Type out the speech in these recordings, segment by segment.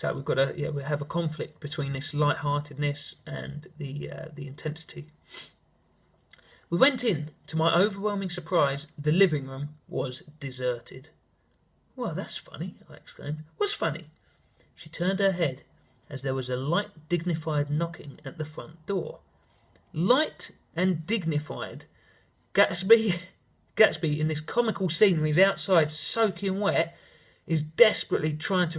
So we've got we have a conflict between this lightheartedness and the intensity. We went in. To my overwhelming surprise, the living room was deserted. "Well, that's funny," I exclaimed. "What's funny?" She turned her head as there was a light, dignified knocking at the front door. Light and dignified. Gatsby, in this comical scene where he's outside soaking wet, is desperately trying to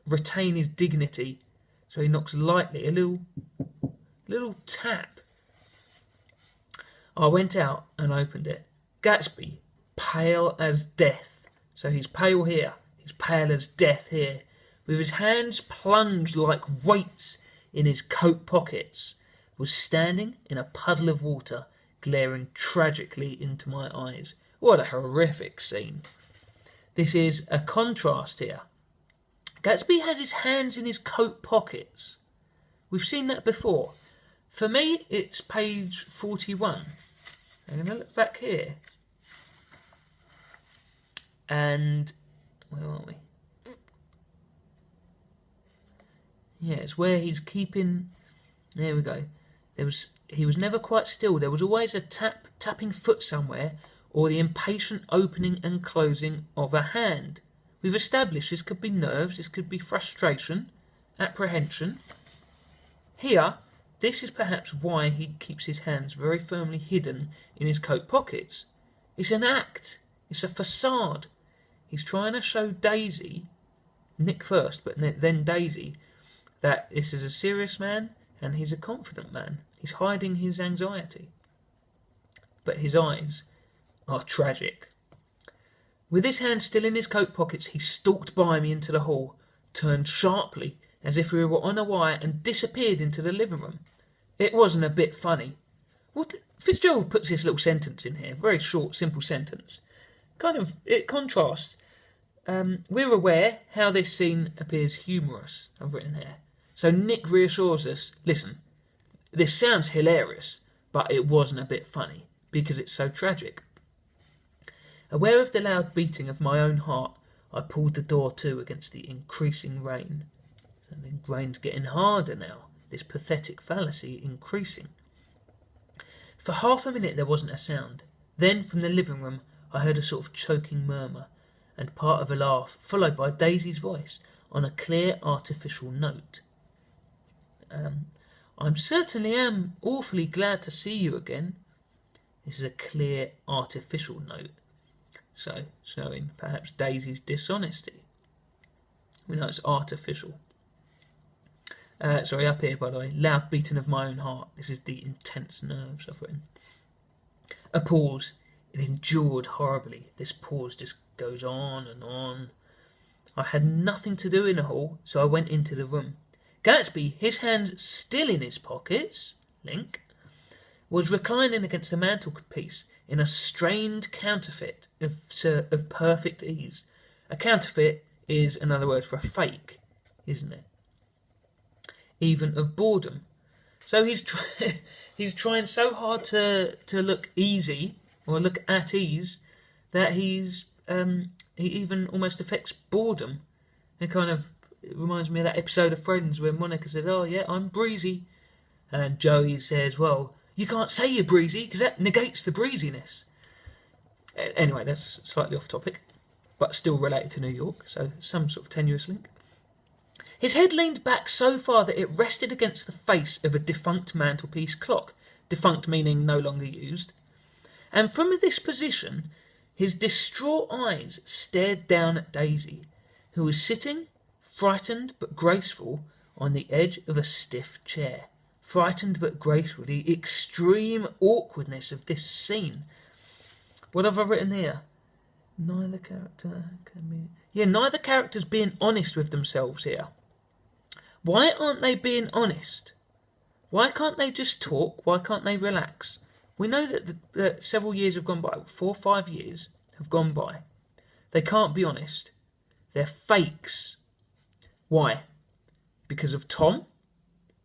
retain his dignity. So he knocks lightly, a little tap. I went out and opened it. Gatsby, pale as death. So he's pale here, he's pale as death here, with his hands plunged like weights in his coat pockets, was standing in a puddle of water, glaring tragically into my eyes. What a horrific scene. This is a contrast here. Gatsby has his hands in his coat pockets. We've seen that before. For me, it's page 41. I'm going to look back here. And where are we? Yeah, it's where he's keeping. There we go. He was never quite still. There was always a tapping foot somewhere, or the impatient opening and closing of a hand. We've established this could be nerves, this could be frustration, apprehension. Here, this is perhaps why he keeps his hands very firmly hidden in his coat pockets. It's an act. It's a facade. He's trying to show Daisy, Nick first, but then Daisy, that this is a serious man and he's a confident man. He's hiding his anxiety. But his eyes are tragic. With his hands still in his coat pockets, he stalked by me into the hall, turned sharply as if we were on a wire, and disappeared into the living room. It wasn't a bit funny. Fitzgerald puts this little sentence in here, very short, simple sentence. It contrasts. We're aware how this scene appears humorous, I've written here. So Nick reassures us, listen, this sounds hilarious, but it wasn't a bit funny, because it's so tragic. Aware of the loud beating of my own heart, I pulled the door to against the increasing rain. And the rain's getting harder now, this pathetic fallacy increasing. For half a minute there wasn't a sound. Then, from the living room, I heard a sort of choking murmur, and part of a laugh, followed by Daisy's voice, on a clear, artificial note. I certainly am awfully glad to see you again. This is a clear, artificial note. So, showing perhaps Daisy's dishonesty. We know it's artificial. Up here, by the way. Loud beating of my own heart. This is the intense nerves I've written. A pause. It endured horribly. This pause just goes on and on. I had nothing to do in the hall, so I went into the room. Gatsby, his hands still in his pockets, Link, was reclining against the mantelpiece in a strained counterfeit of perfect ease. A counterfeit is another word for a fake, isn't it? Even of boredom. So he's trying so hard to look easy or look at ease that he even almost affects boredom. It reminds me of that episode of Friends where Monica says, "Oh yeah, I'm breezy," and Joey says, "Well, you can't say you're breezy because that negates the breeziness." Anyway, that's slightly off topic, but still related to New York, so some sort of tenuous link. His head leaned back so far that it rested against the face of a defunct mantelpiece clock, defunct meaning no longer used, and from this position, his distraught eyes stared down at Daisy, who was sitting, frightened but graceful, on the edge of a stiff chair. Frightened but graceful, the extreme awkwardness of this scene. What have I written here? Neither character's being honest with themselves here. Why aren't they being honest? Why can't they just talk? Why can't they relax? We know that several years have gone by, 4 or 5 years have gone by. They can't be honest. They're fakes. Why? Because of Tom?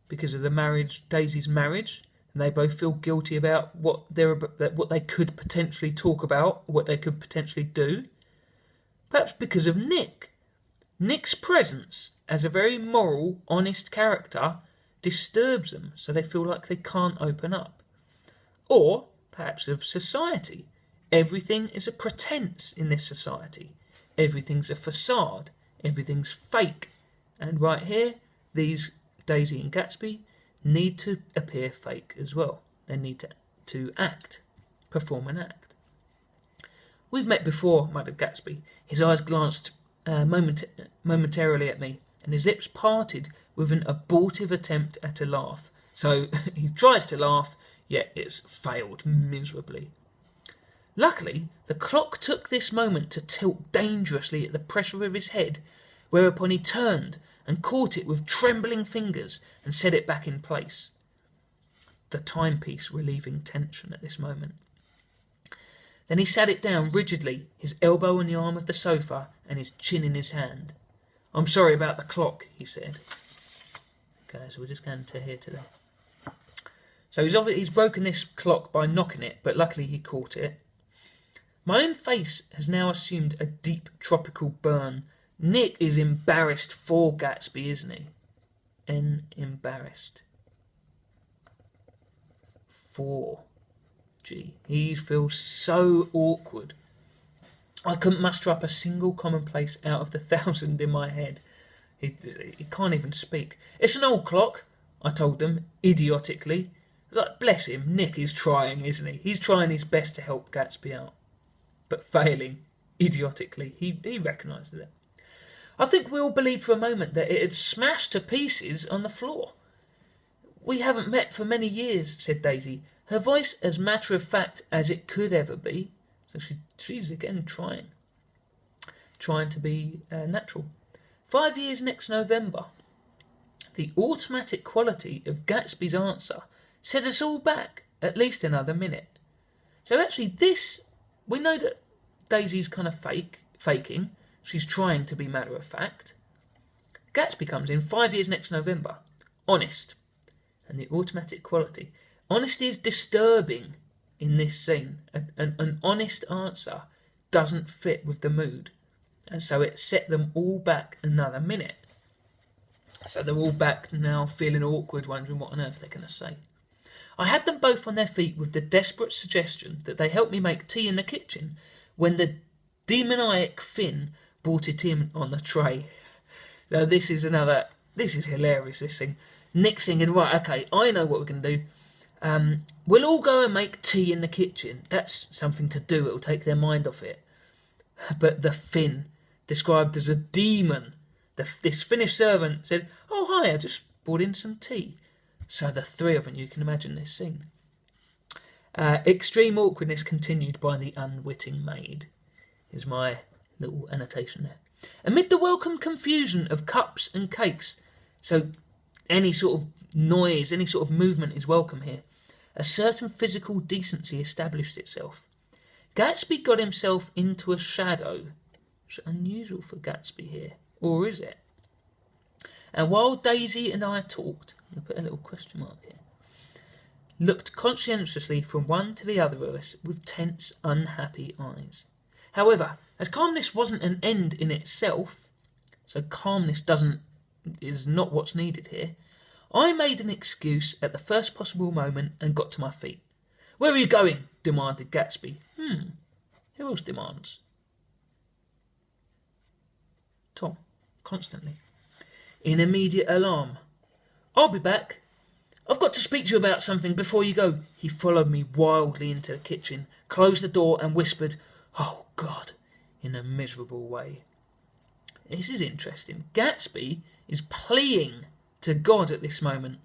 Because of the marriage, Daisy's marriage, and they both feel guilty about what they could potentially talk about, what they could potentially do. Perhaps because of Nick. Nick's presence as a very moral, honest character disturbs them, so they feel like they can't open up. Or, perhaps of society. Everything is a pretense in this society. Everything's a facade. Everything's fake. And right here, these Daisy and Gatsby need to appear fake as well. They need to act, perform an act. "We've met before," muttered Gatsby. His eyes glanced momentarily at me, and his lips parted with an abortive attempt at a laugh. So he tries to laugh, yet it's failed miserably. Luckily, the clock took this moment to tilt dangerously at the pressure of his head, whereupon he turned and caught it with trembling fingers and set it back in place, the timepiece relieving tension at this moment. Then he sat it down rigidly, his elbow on the arm of the sofa and his chin in his hand. "I'm sorry about the clock," he said. Okay, so we're just going to here today. So he's broken this clock by knocking it, but luckily he caught it. My own face has now assumed a deep tropical burn. Nick is embarrassed for Gatsby, isn't he? Embarrassed. For. Gee, he feels so awkward. I couldn't muster up a single commonplace out of the 1,000 in my head. He can't even speak. "It's an old clock," I told them, idiotically. Like, bless him, Nick is trying, isn't he? He's trying his best to help Gatsby out. But failing, idiotically, he recognises it. I think we all believed for a moment that it had smashed to pieces on the floor. "We haven't met for many years," said Daisy, her voice as matter-of-fact as it could ever be. So she's again trying to be natural. 5 years next November." The automatic quality of Gatsby's answer set us all back at least another minute. So actually we know that Daisy's kind of faking. She's trying to be matter-of-fact. Gatsby comes in 5 years next November. Honest. And the automatic quality. Honesty is disturbing in this scene. An honest answer doesn't fit with the mood. And so it set them all back another minute. So they're all back now feeling awkward, wondering what on earth they're going to say. I had them both on their feet with the desperate suggestion that they help me make tea in the kitchen when the demoniac Finn brought it in on the tray. Now this is hilarious, this thing. Nick singing, "Right, okay, I know what we're going to do. We'll all go and make tea in the kitchen. That's something to do. It'll take their mind off it." But the Finn, described as a demon, this Finnish servant said, "Oh, hi, I just brought in some tea." So the three of them, you can imagine this scene. Extreme awkwardness continued by the unwitting maid. Is my little annotation there. Amid the welcome confusion of cups and cakes, so any sort of noise, any sort of movement is welcome here, a certain physical decency established itself. Gatsby got himself into a shadow. It's unusual for Gatsby here, or is it? And while Daisy and I talked, I'll put a little question mark here, looked conscientiously from one to the other of us with tense, unhappy eyes. However, as calmness wasn't an end in itself, so calmness is not what's needed here, I made an excuse at the first possible moment and got to my feet. "Where are you going?" demanded Gatsby. Who else demands? Tom, constantly. In immediate alarm. "I'll be back. I've got to speak to you about something before you go." He followed me wildly into the kitchen, closed the door and whispered, "Oh, God," in a miserable way. This is interesting. Gatsby is pleading to God at this moment.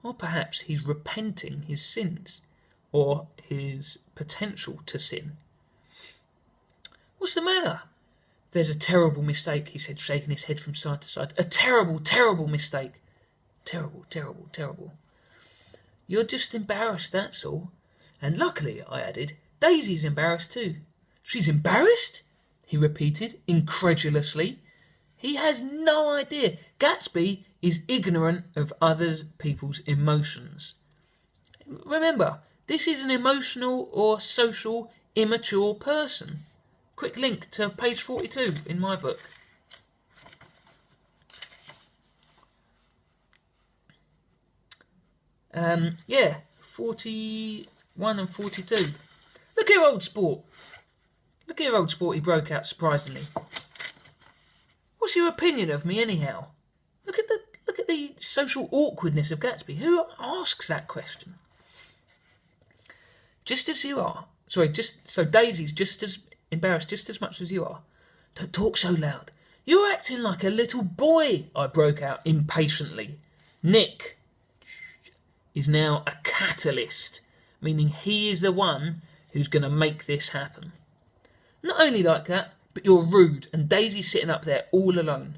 Or perhaps he's repenting his sins, or his potential to sin. "What's the matter?" "There's a terrible mistake," he said, shaking his head from side to side. "A terrible, terrible mistake. Terrible, terrible, terrible. You're just embarrassed, that's all. And luckily," I added, "Daisy's embarrassed too." "She's embarrassed?" he repeated, incredulously. He has no idea. Gatsby is ignorant of other people's emotions. Remember, this is an emotional or social immature person. Quick link to page 42 in my book. Yeah, 41 and 42. Look here, old sport. Look here, old sport, he broke out surprisingly. What's your opinion of me, anyhow? Look at the social awkwardness of Gatsby. Who asks that question? Just as you are. Sorry, so Daisy's just as embarrassed just as much as you are. Don't talk so loud. You're acting like a little boy, I broke out impatiently. Nick is now a catalyst, meaning he is the one who's going to make this happen. Not only like that, but you're rude, and Daisy's sitting up there all alone.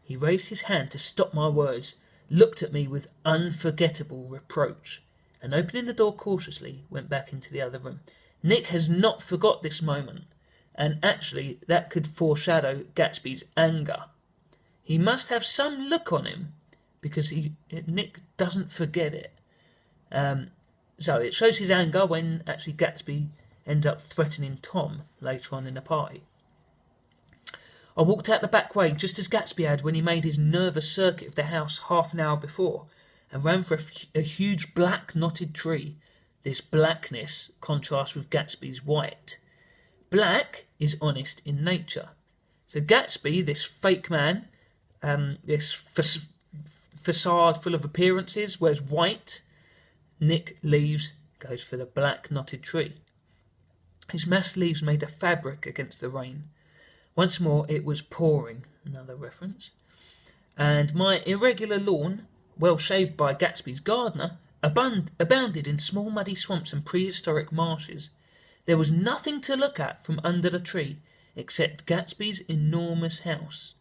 He raised his hand to stop my words, looked at me with unforgettable reproach, and opening the door cautiously, went back into the other room. Nick has not forgot this moment, and actually that could foreshadow Gatsby's anger. He must have some look on him, because Nick doesn't forget it. So it shows his anger when actually Gatsby ends up threatening Tom later on in the party. I walked out the back way just as Gatsby had when he made his nervous circuit of the house half an hour before, and ran for a huge black knotted tree. This blackness contrasts with Gatsby's white. Black is honest in nature. So Gatsby, this fake man, this facade full of appearances, wears white. Nick leaves, goes for the black knotted tree. His massed leaves made a fabric against the rain. Once more it was pouring, another reference, and my irregular lawn, well shaved by Gatsby's gardener, abounded in small muddy swamps and prehistoric marshes. There was nothing to look at from under the tree except Gatsby's enormous house.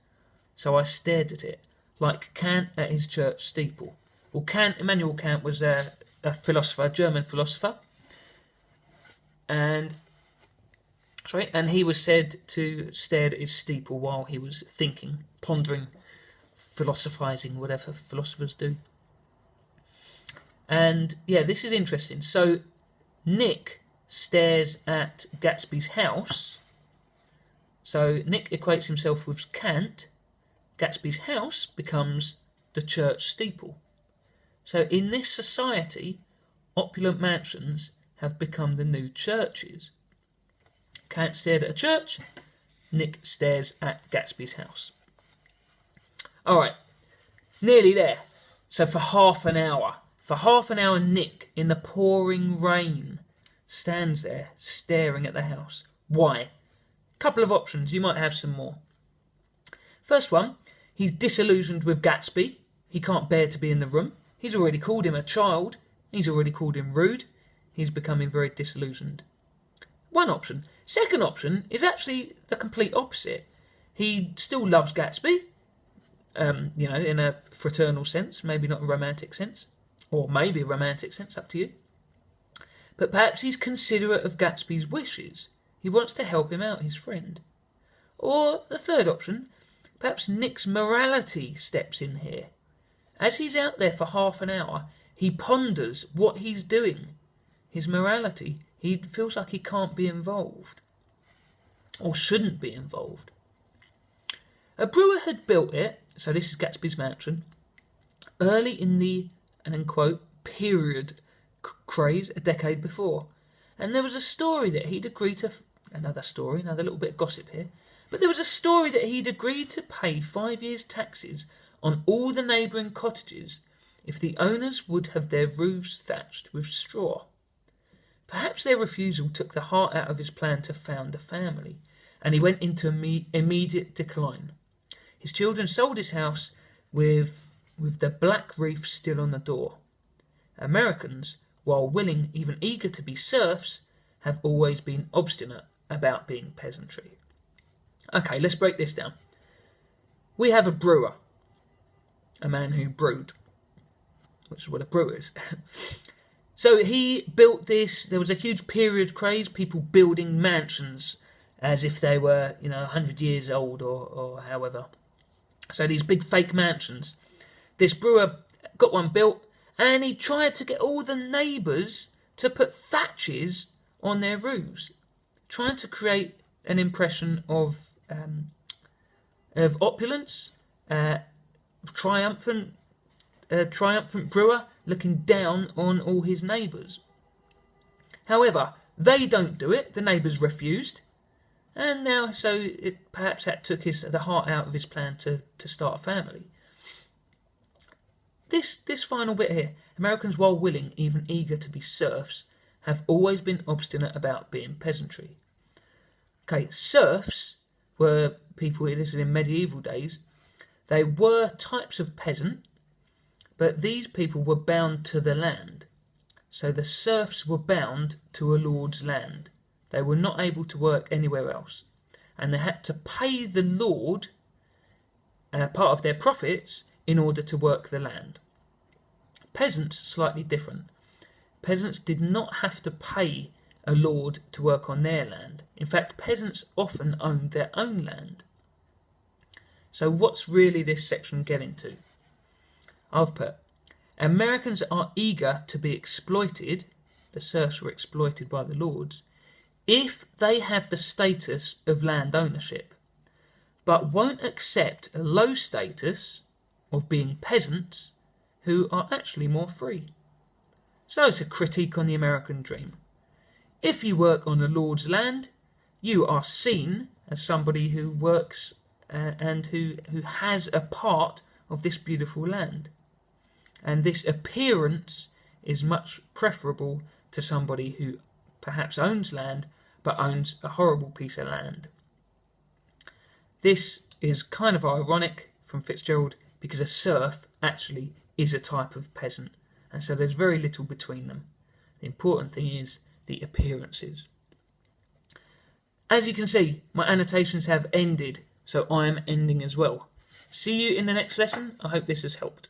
So I stared at it, like Kant at his church steeple. Well, Immanuel Kant was a philosopher, a German philosopher, and he was said to stare at his steeple while he was thinking, pondering, philosophizing, whatever philosophers do. And yeah, this is interesting. So Nick stares at Gatsby's house. So Nick equates himself with Kant. Gatsby's house becomes the church steeple. So in this society, opulent mansions have become the new churches. Kant stared at a church, Nick stares at Gatsby's house. Alright, nearly there. So for half an hour, Nick, in the pouring rain, stands there staring at the house. Why? Couple of options, you might have some more. First one, he's disillusioned with Gatsby. He can't bear to be in the room. He's already called him a child. He's already called him rude. He's becoming very disillusioned. One option. Second option is actually the complete opposite. He still loves Gatsby, in a fraternal sense, maybe not a romantic sense, or maybe a romantic sense, up to you. But perhaps he's considerate of Gatsby's wishes. He wants to help him out, his friend. Or the third option, perhaps Nick's morality steps in here. As he's out there for half an hour, he ponders what he's doing. His morality, he feels like he can't be involved, or shouldn't be involved. A brewer had built it, so this is Gatsby's mansion, early in the, and then quote, period craze a decade before. And there was a story that he'd agreed to, another little bit of gossip here, but there was a story that he'd agreed to pay 5 years' taxes on all the neighbouring cottages if the owners would have their roofs thatched with straw. Perhaps their refusal took the heart out of his plan to found a family, and he went into immediate decline. His children sold his house with the black reef still on the door. Americans, while willing, even eager to be serfs, have always been obstinate about being peasantry. Okay, let's break this down. We have a brewer, a man who brewed, which is what a brewer is. So he built this, there was a huge period craze, people building mansions as if they were, 100 years old or however. So these big fake mansions. This brewer got one built, and he tried to get all the neighbours to put thatches on their roofs, trying to create an impression of opulence, triumphant a triumphant brewer looking down on all his neighbours. However, they don't do it. The neighbours refused, and now perhaps that took the heart out of his plan to start a family. This final bit here: Americans, while willing, even eager to be serfs, have always been obstinate about being peasantry. Okay, serfs were people, this is in medieval days, they were types of peasant, but these people were bound to the land. So the serfs were bound to a lord's land. They were not able to work anywhere else. And they had to pay the lord part of their profits in order to work the land. Peasants, slightly different. Peasants did not have to pay a lord to work on their land. In fact, peasants often owned their own land. So what's really this section getting to? I've put, Americans are eager to be exploited, the serfs were exploited by the lords, if they have the status of land ownership, but won't accept a low status of being peasants who are actually more free. So it's a critique on the American dream. If you work on a lord's land, you are seen as somebody who works and who has a part of this beautiful land. And this appearance is much preferable to somebody who perhaps owns land, but owns a horrible piece of land. This is kind of ironic from Fitzgerald, because a serf actually is a type of peasant, and so there's very little between them. The important thing is the appearances. As you can see, my annotations have ended, so I am ending as well. See you in the next lesson. I hope this has helped.